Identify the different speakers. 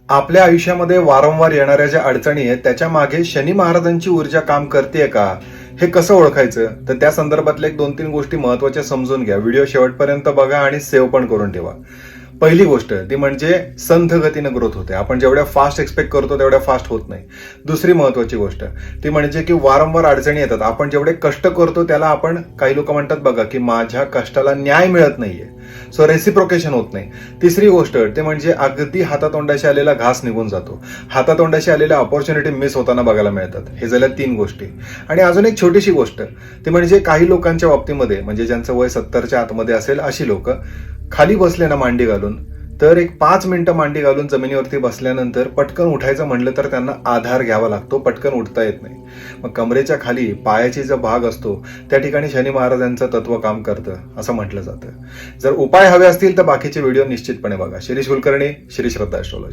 Speaker 1: आपल्या आयुष्यामध्ये वारंवार येणाऱ्या ज्या अडचणी आहेत त्याच्या मागे शनी महाराजांची ऊर्जा काम करते का, हे कसं ओळखायचं? तर त्या संदर्भातल्या 2-3 गोष्टी महत्वाच्या समजून घ्या. व्हिडिओ शेवटपर्यंत बघा आणि सेव्ह पण करून ठेवा. पहिली गोष्ट ती म्हणजे संथ गतीनं ग्रोथ होते. आपण जेवढ्या फास्ट एक्सपेक्ट करतो तेवढ्या फास्ट होत नाही. दुसरी महत्वाची गोष्ट ती म्हणजे की वारंवार अडचणी येतात. आपण जेवढे कष्ट करतो त्याला आपण, काही लोक म्हणतात बघा की माझ्या कष्टाला न्याय मिळत नाहीये, सो रेसिप्रोकेशन होत नाही. तिसरी गोष्ट ते म्हणजे अगदी हातातोंडाशी आलेला घास निघून जातो. हातातोंडाशी आलेल्या ऑपॉर्च्युनिटी मिस होताना बघायला मिळतात. हे झाल्या 3 गोष्टी. आणि अजून एक छोटीशी गोष्ट ती म्हणजे काही लोकांच्या बाबतीमध्ये, म्हणजे ज्यांचं वय 70च्या आतमध्ये असेल अशी लोक खाली बसले ना मांडी घालून, तर एक 5 मिनिटं मांडी घालून जमिनीवरती बसल्यानंतर पटकन उठायचं म्हणलं तर त्यांना आधार घ्यावा लागतो, पटकन उठता येत नाही. मग कमरेच्या खाली पायाची जो भाग असतो त्या ठिकाणी शनी महाराजांचं तत्व काम करतं असं म्हटलं जातं. जर उपाय हवे असतील तर बाकीचे व्हिडिओ निश्चितपणे बघा. शिरीष कुलकर्णी, श्री श्रद्धा ॲस्ट्रॉलॉजी.